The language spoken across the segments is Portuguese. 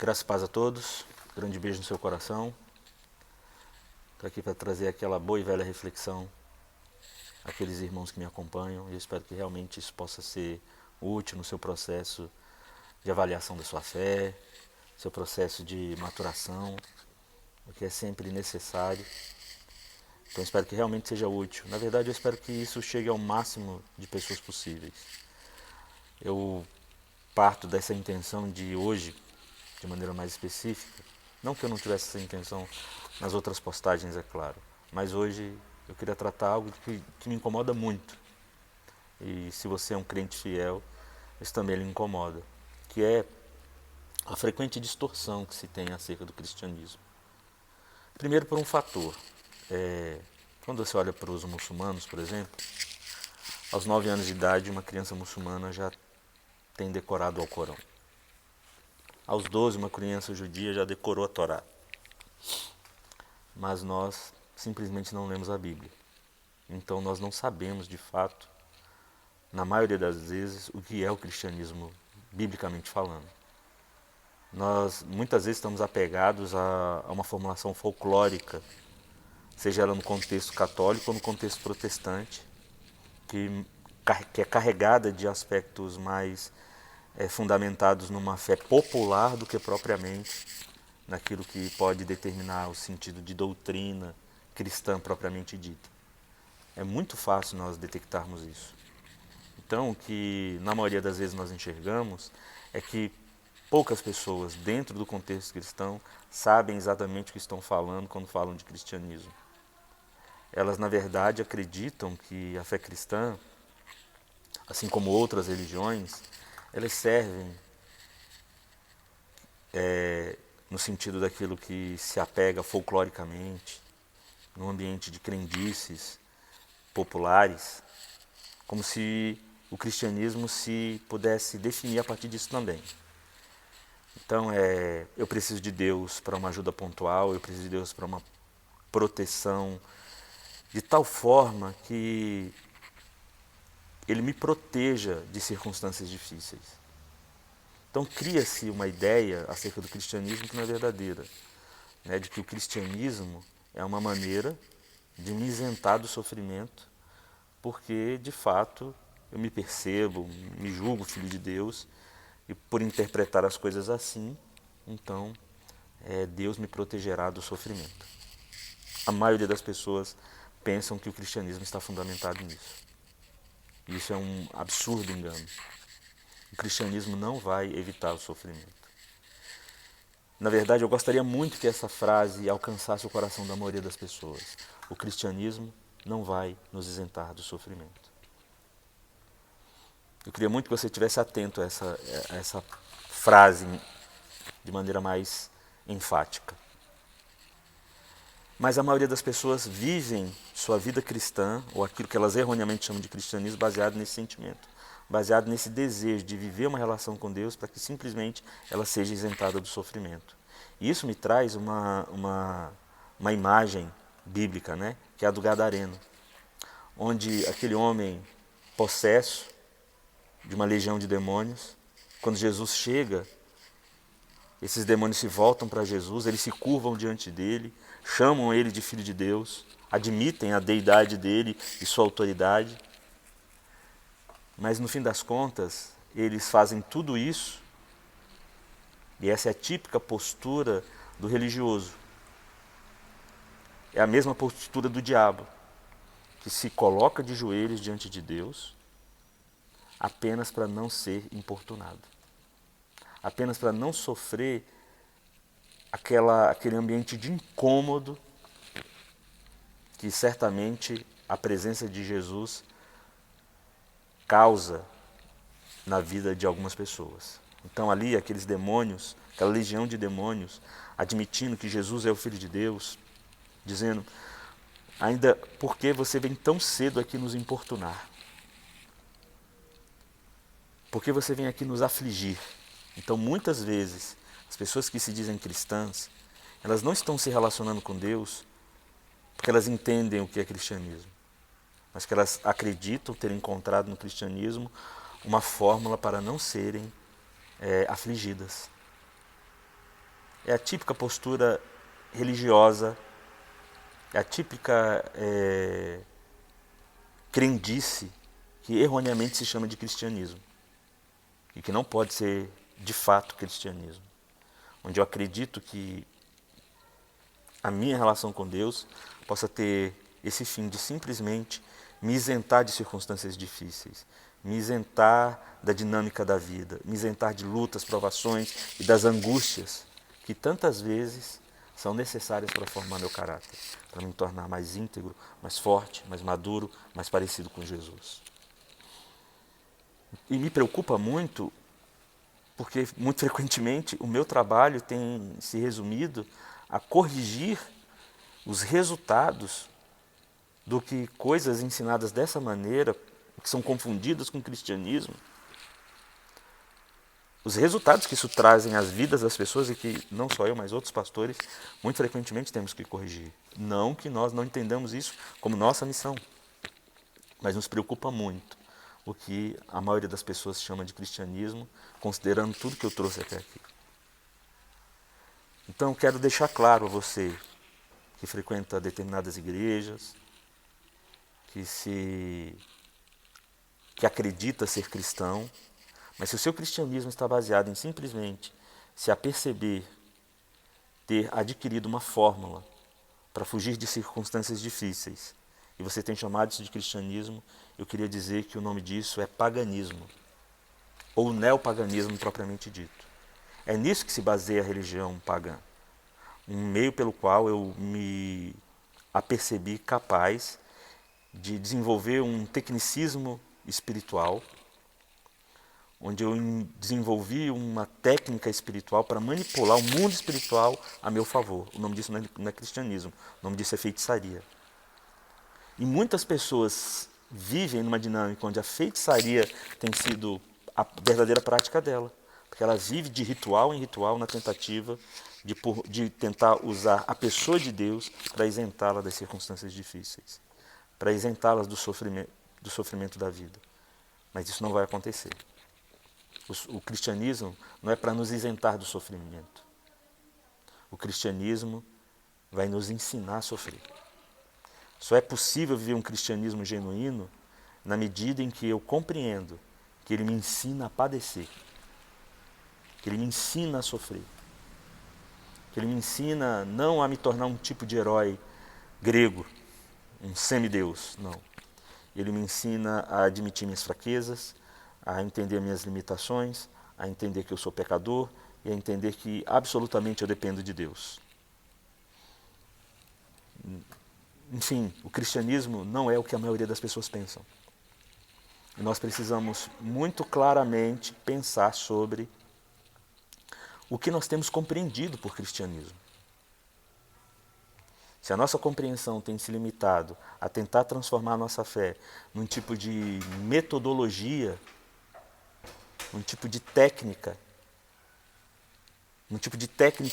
Graça e paz a todos, grande beijo no seu coração. Estou aqui para trazer aquela boa e velha reflexão àqueles irmãos que me acompanham e eu espero que realmente isso possa ser útil no seu processo de avaliação da sua fé, seu processo de maturação, o que é sempre necessário. Então eu espero que realmente seja útil. Na verdade, eu espero que isso chegue ao máximo de pessoas possíveis. Eu parto dessa intenção de hoje, de maneira mais específica, não que eu não tivesse essa intenção nas outras postagens, é claro, mas hoje eu queria tratar algo que me incomoda muito. E se você é um crente fiel, isso também lhe incomoda, que é a frequente distorção que se tem acerca do cristianismo. Primeiro por um fator, quando você olha para os muçulmanos, por exemplo, aos 9 anos de idade uma criança muçulmana já tem decorado o Alcorão. Aos 12 uma criança judia já decorou a Torá. Mas nós simplesmente não lemos a Bíblia. Então nós não sabemos de fato, na maioria das vezes, o que é o cristianismo biblicamente falando. Nós muitas vezes estamos apegados a uma formulação folclórica, seja ela no contexto católico ou no contexto protestante, que é carregada de aspectos mais fundamentados numa fé popular do que propriamente naquilo que pode determinar o sentido de doutrina cristã propriamente dita. É muito fácil nós detectarmos isso. Então, o que na maioria das vezes nós enxergamos é que poucas pessoas dentro do contexto cristão sabem exatamente o que estão falando quando falam de cristianismo. Elas, na verdade, acreditam que a fé cristã, assim como outras religiões, elas servem no sentido daquilo que se apega folcloricamente, num ambiente de crendices populares, como se o cristianismo se pudesse definir a partir disso também. Então, eu preciso de Deus para uma ajuda pontual, eu preciso de Deus para uma proteção, de tal forma que Ele me proteja de circunstâncias difíceis. Então, cria-se uma ideia acerca do cristianismo que não é verdadeira, né, de que o cristianismo é uma maneira de me isentar do sofrimento, porque, de fato, eu me percebo, me julgo filho de Deus, e por interpretar as coisas assim, então, Deus me protegerá do sofrimento. A maioria das pessoas pensam que o cristianismo está fundamentado nisso. Isso é um absurdo engano. O cristianismo não vai evitar o sofrimento. Na verdade, eu gostaria muito que essa frase alcançasse o coração da maioria das pessoas. O cristianismo não vai nos isentar do sofrimento. Eu queria muito que você estivesse atento a essa frase de maneira mais enfática. Mas a maioria das pessoas vivem sua vida cristã, ou aquilo que elas erroneamente chamam de cristianismo, baseado nesse sentimento, baseado nesse desejo de viver uma relação com Deus para que simplesmente ela seja isentada do sofrimento. E isso me traz uma imagem bíblica, né, que é a do Gadareno, onde aquele homem possesso de uma legião de demônios, quando Jesus chega, esses demônios se voltam para Jesus, eles se curvam diante dele, chamam ele de filho de Deus, admitem a deidade dele e sua autoridade. Mas no fim das contas, eles fazem tudo isso, e essa é a típica postura do religioso. É a mesma postura do diabo, que se coloca de joelhos diante de Deus apenas para não ser importunado. Apenas para não sofrer aquele ambiente de incômodo que certamente a presença de Jesus causa na vida de algumas pessoas. Então ali aqueles demônios, aquela legião de demônios, admitindo que Jesus é o Filho de Deus, dizendo, ainda por que você vem tão cedo aqui nos importunar? Por que você vem aqui nos afligir? Então muitas vezes as pessoas que se dizem cristãs, elas não estão se relacionando com Deus porque elas entendem o que é cristianismo, mas que elas acreditam ter encontrado no cristianismo uma fórmula para não serem afligidas. é a típica postura religiosa, é a típica crendice que erroneamente se chama de cristianismo e que não pode ser de fato cristianismo, onde eu acredito que a minha relação com Deus possa ter esse fim de simplesmente me isentar de circunstâncias difíceis, me isentar da dinâmica da vida, me isentar de lutas, provações e das angústias que tantas vezes são necessárias para formar meu caráter, para me tornar mais íntegro, mais forte, mais maduro, mais parecido com Jesus. E me preocupa muito, porque muito frequentemente o meu trabalho tem se resumido a corrigir os resultados do que coisas ensinadas dessa maneira, que são confundidas com o cristianismo, os resultados que isso trazem às vidas das pessoas e que não só eu, mas outros pastores, muito frequentemente temos que corrigir. Não que nós não entendamos isso como nossa missão, mas nos preocupa muito o que a maioria das pessoas chama de cristianismo, considerando tudo que eu trouxe até aqui. Então, quero deixar claro a você que frequenta determinadas igrejas, que acredita ser cristão, mas se o seu cristianismo está baseado em simplesmente se aperceber ter adquirido uma fórmula para fugir de circunstâncias difíceis, e você tem chamado isso de cristianismo, eu queria dizer que o nome disso é paganismo, ou neopaganismo propriamente dito. É nisso que se baseia a religião pagã, um meio pelo qual eu me apercebi capaz de desenvolver um tecnicismo espiritual, onde eu desenvolvi uma técnica espiritual para manipular o mundo espiritual a meu favor. O nome disso não é cristianismo, o nome disso é feitiçaria. E muitas pessoas vivem numa dinâmica onde a feitiçaria tem sido a verdadeira prática dela, porque ela vive de ritual em ritual na tentativa de tentar usar a pessoa de Deus para isentá-la das circunstâncias difíceis, para isentá-las do sofrimento da vida. Mas isso não vai acontecer. O cristianismo não é para nos isentar do sofrimento. O cristianismo vai nos ensinar a sofrer. Só é possível viver um cristianismo genuíno na medida em que eu compreendo que ele me ensina a padecer, que ele me ensina a sofrer, que ele me ensina não a me tornar um tipo de herói grego, um semideus, não. Ele me ensina a admitir minhas fraquezas, a entender minhas limitações, a entender que eu sou pecador e a entender que absolutamente eu dependo de Deus. Enfim, o cristianismo não é o que a maioria das pessoas pensam. E nós precisamos muito claramente pensar sobre o que nós temos compreendido por cristianismo. Se a nossa compreensão tem se limitado a tentar transformar a nossa fé num tipo de metodologia, num tipo de técnica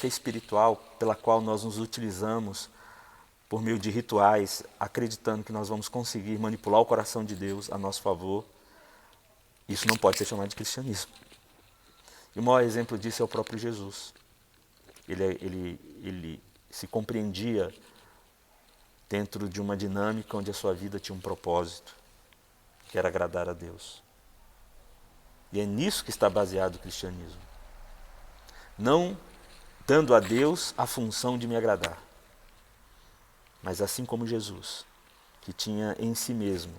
espiritual pela qual nós nos utilizamos por meio de rituais, acreditando que nós vamos conseguir manipular o coração de Deus a nosso favor, isso não pode ser chamado de cristianismo. E o maior exemplo disso é o próprio Jesus. Ele se compreendia dentro de uma dinâmica onde a sua vida tinha um propósito, que era agradar a Deus. E é nisso que está baseado o cristianismo. Não dando a Deus a função de me agradar, mas assim como Jesus, que tinha em si mesmo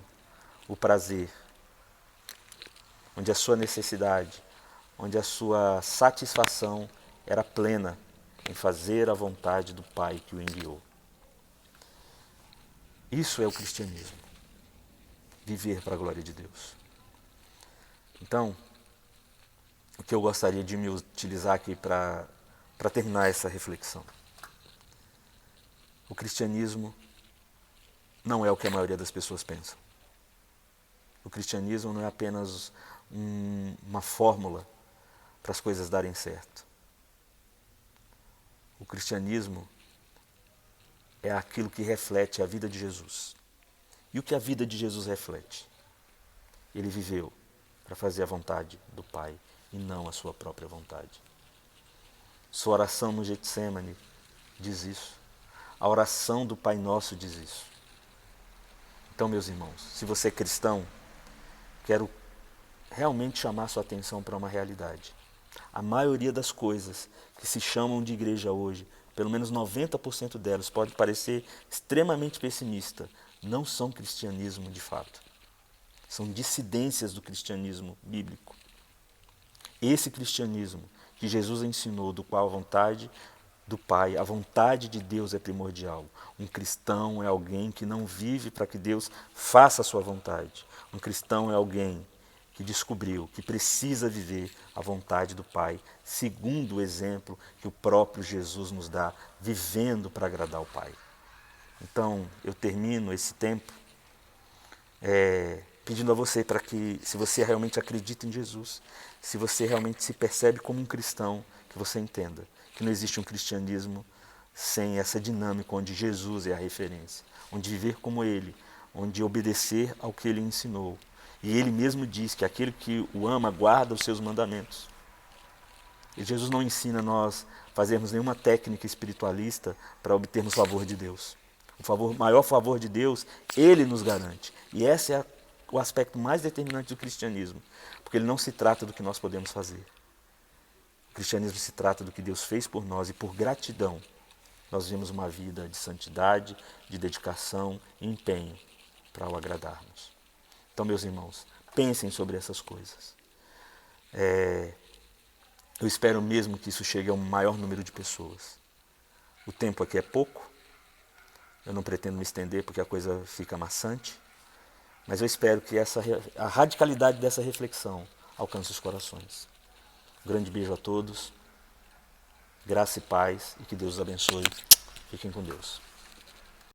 o prazer, onde a sua necessidade, onde a sua satisfação era plena em fazer a vontade do Pai que o enviou. Isso é o cristianismo, viver para a glória de Deus. Então, o que eu gostaria de me utilizar aqui para terminar essa reflexão. O cristianismo não é o que a maioria das pessoas pensa. O cristianismo não é apenas uma fórmula para as coisas darem certo. O cristianismo é aquilo que reflete a vida de Jesus. E o que a vida de Jesus reflete? Ele viveu para fazer a vontade do Pai e não a sua própria vontade. Sua oração no Getsêmani diz isso. A oração do Pai Nosso diz isso. Então, meus irmãos, se você é cristão, quero realmente chamar sua atenção para uma realidade. A maioria das coisas que se chamam de igreja hoje, pelo menos 90% delas, pode parecer extremamente pessimista, não são cristianismo de fato. São dissidências do cristianismo bíblico. Esse cristianismo que Jesus ensinou, do qual a vontade do Pai, a vontade de Deus é primordial. Um cristão é alguém que não vive para que Deus faça a sua vontade. Um cristão é alguém que descobriu que precisa viver a vontade do Pai, segundo o exemplo que o próprio Jesus nos dá, vivendo para agradar o Pai. Então, eu termino esse tempo pedindo a você para que, se você realmente acredita em Jesus, se você realmente se percebe como um cristão, que você entenda que não existe um cristianismo sem essa dinâmica onde Jesus é a referência, onde viver como Ele, onde obedecer ao que Ele ensinou. E Ele mesmo diz que aquele que o ama guarda os seus mandamentos. E Jesus não ensina nós fazermos nenhuma técnica espiritualista para obtermos o favor de Deus. O maior favor de Deus, Ele nos garante. E esse é o aspecto mais determinante do cristianismo, porque ele não se trata do que nós podemos fazer. O cristianismo se trata do que Deus fez por nós, e por gratidão nós vivemos uma vida de santidade, de dedicação e empenho para o agradarmos. Então, meus irmãos, pensem sobre essas coisas. Eu espero mesmo que isso chegue a um maior número de pessoas. O tempo aqui é pouco, eu não pretendo me estender porque a coisa fica maçante, mas eu espero que a radicalidade dessa reflexão alcance os corações. Um grande beijo a todos, graça e paz, e que Deus os abençoe. Fiquem com Deus.